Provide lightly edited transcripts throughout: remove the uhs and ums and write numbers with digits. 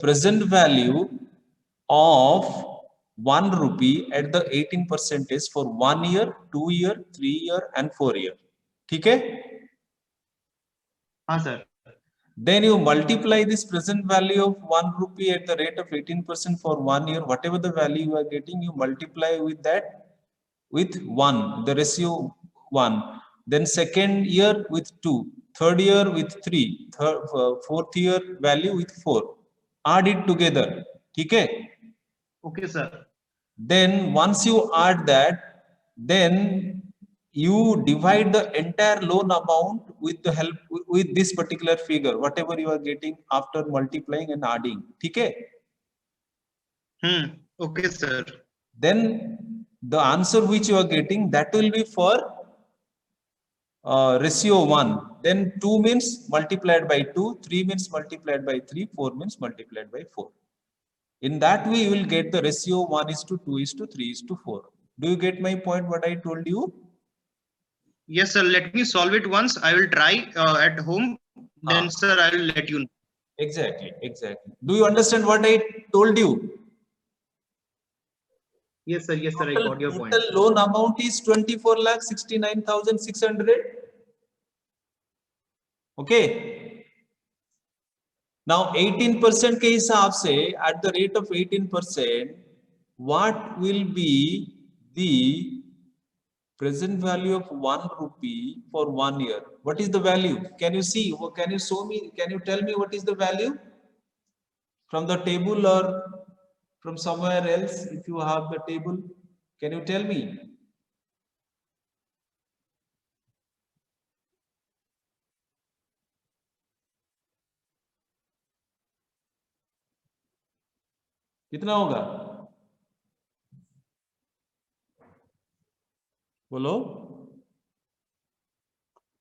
present value of 1 rupee at the 18% for 1 year, 2 year, 3 year and 4 year. ठीक है? हाँ sir. Then you multiply this present value of 1 rupee at the rate of 18% for 1 year, whatever the value you are getting, you multiply with that with 1, the ratio 1. Then second year with 2, third year with 3, fourth year value with 4. Add it together. Okay? Okay sir. Then once you add that, then you divide the entire loan amount with the help with this particular figure, whatever you are getting after multiplying and adding. Okay? Okay sir. Then the answer which you are getting, that will be for ratio 1. Then 2 means multiplied by 2, 3 means multiplied by 3, 4 means multiplied by 4. In that way, you will get the ratio 1:2:3:4. Do you get my point, what I told you? Yes sir, let me solve it once. I will try at home. Then sir, I will let you know. Exactly, exactly. Do you understand what I told you? Yes sir, yes sir, I got your point. Total loan amount is 24,69,600. Okay. Now 18% के हिसाब से at the rate of 18%, what will be the present value of 1 rupee for 1 year? What is the value? Can you see? Can you show me? Can you tell me what is the value from the table or from somewhere else? If you have the table, can you tell me? कितना होगा? बोलो.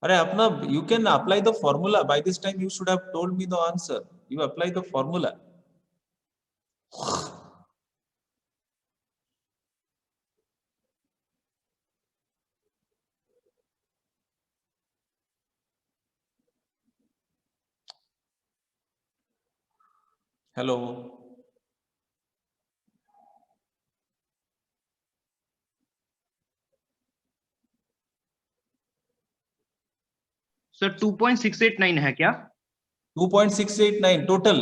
अरे अपना, you can apply the formula. By this time you should have told me the answer. You apply the formula. Hello. Sir 2.689 है क्या? 2.689 total.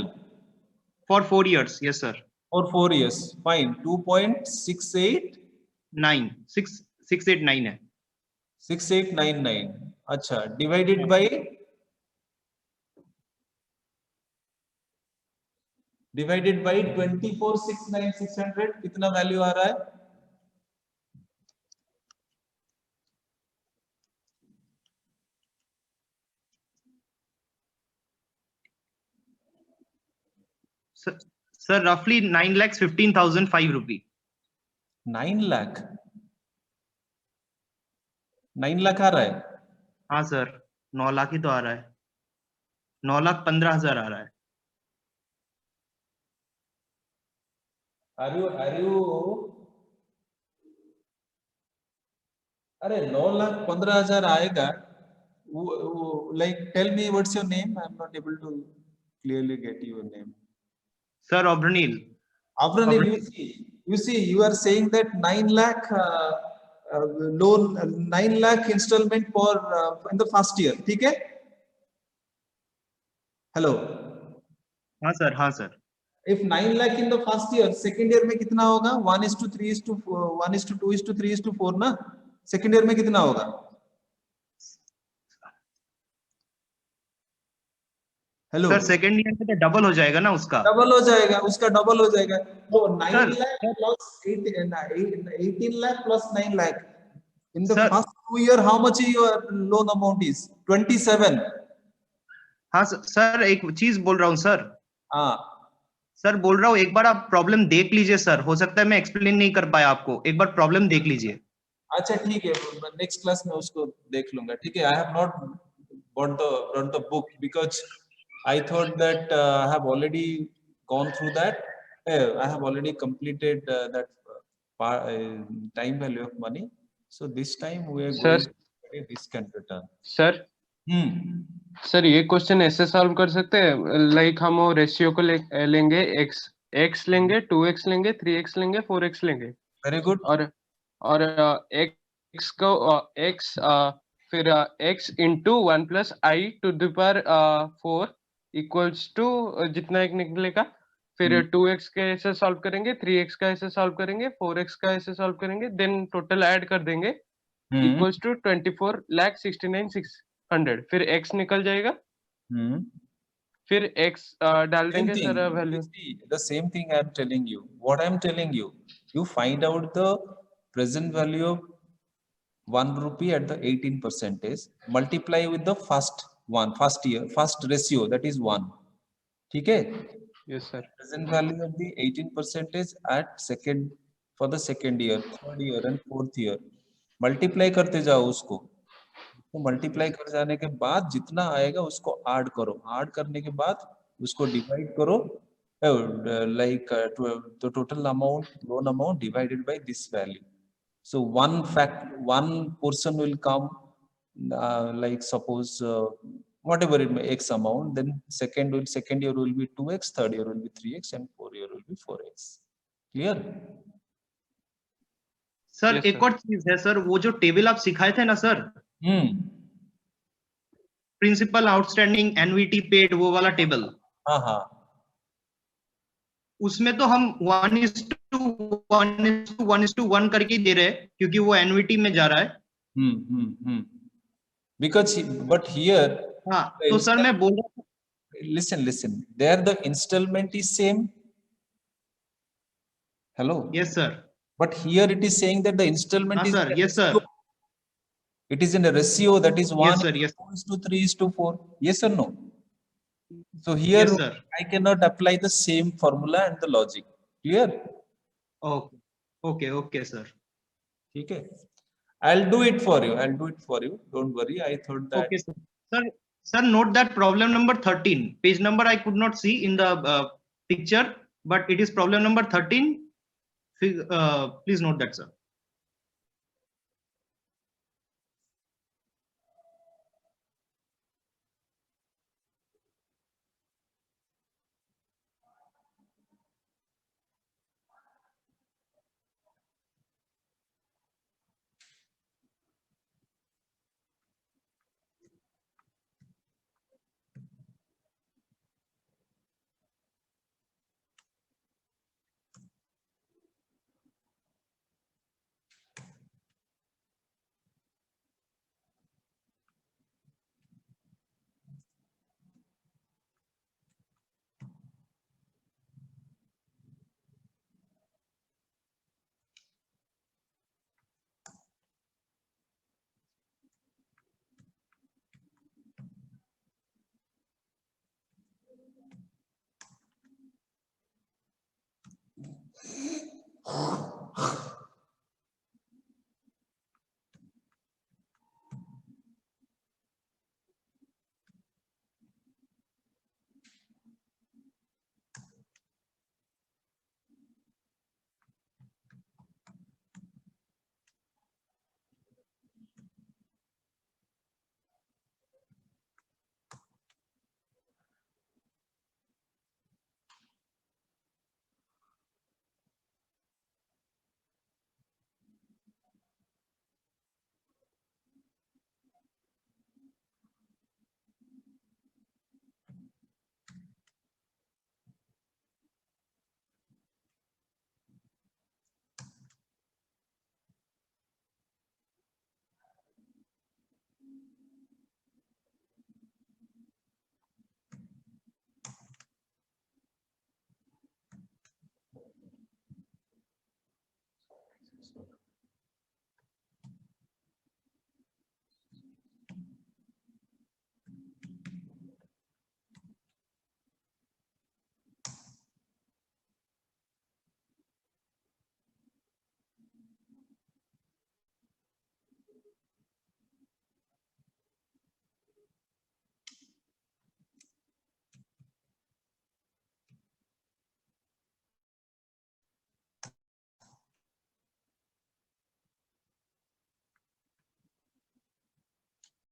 For 4 years, yes sir. For 4 years, fine. 2.68 689 है. 6899. अच्छा, divided by 24,69,600 कितना value आ रहा है? Sir, roughly 9,15,005 rupee. 9 lakh 9 lakh आ रहा है? हाँ सर, 9 लाख ही तो आ रहा है. 9,15,000 आ रहा है. Are you अरे 9,15,000 आएगा. Like tell me what's your name? I'm not able to clearly get your name. Sir, Obranil. Avranil, you see, you are saying that 9 lakh loan, 9 lakh installment for in the first year. ठीक है? Hello. हाँ sir, हाँ sir. If 9 lakh in the first year, second year में कितना होगा? 1:3:4 ना? Second year में कितना होगा? हेलो सर, सेकंड ईयर में तो डबल हो जाएगा ना उसका? डबल हो जाएगा, उसका डबल हो जाएगा. तो 9 lakh plus 18 lakh plus 9 lakh in the first 2 year, how much your loan amount is? 27. हाँ सर, एक चीज बोल रहा हूँ सर. हाँ सर बोल रहा हूँ, एक बार आप प्रॉब्लम देख लीजिए सर. हो सकता है मैं एक्सप्लेन नहीं कर पाया आपको. एक बार प्रॉब्लम देख लीजिए. अच्छा ठीक है, नेक्स्ट क्लास में उसको देख लूंगा. ठीक है. I have not brought the book because I thought that I have already gone through that. I have already completed that time value of money. So this time we are going to study risk and return. Sir. Sir ये question ऐसे solve कर सकते हैं, like हम वो ratio को लेंगे, x लेंगे, 2x लेंगे, 3x लेंगे, 4x लेंगे, Very good. और x को x फिर x into 1 plus i to the power 4 equals to जितना एक निकलेगा, फिर 2x का ऐसे सॉल्व करेंगे, 3x का ऐसे सॉल्व करेंगे, 4x का ऐसे सॉल्व करेंगे, देन टोटल ऐड कर देंगे इक्वल्स टू 24,69,600, फिर x निकल जाएगा, फिर x डाल Same देंगे thing. Sir You value. see, the same thing I am telling you. What I am telling you, you find out the present value of 1 rupee at the 18%, multiply with the first ratio, that is 1. ठीक है? Yes sir. Present value of the 18% at second, for the second year, third year and fourth year. Multiply करते जाओ उसको, तो multiply कर जाने के बाद जितना आएगा उसको ऐड करो, ऐड करने के बाद उसको डिवाइड करो, like the total amount, loan amount divided by this value. So one portion will come, like suppose whatever it may, x amount, then second year will be 2x, third year will be 3x and fourth year will be 4x. Clear? Sir Yes, एक sir. और चीज है sir, वो जो table आप सिखाए थे ना sir, principal outstanding NVT paid, वो वाला टेबल, हाँ हाँ, उसमें तो हम 1:1:1 करके ही दे रहे हैं, क्योंकि वो एनवीटी में जा रहा है। because but here हाँ, the तो सर मैं बोल रहा हूँ, listen, there the installment is same. Hello? Yes sir, But here it is saying that the installment हाँ is sir, in a yes sir, ratio. It is in a ratio, that is 1 yes sir, yes 2:3:4. Yes or no? So here yes sir, I cannot apply the same formula and the logic. Clear? Okay okay okay sir, ठीक है? I'll do it for you. Don't worry. I thought that. Okay sir. Sir note that problem number 13, page number I could not see in the picture, but it is problem number 13. Please note that, sir.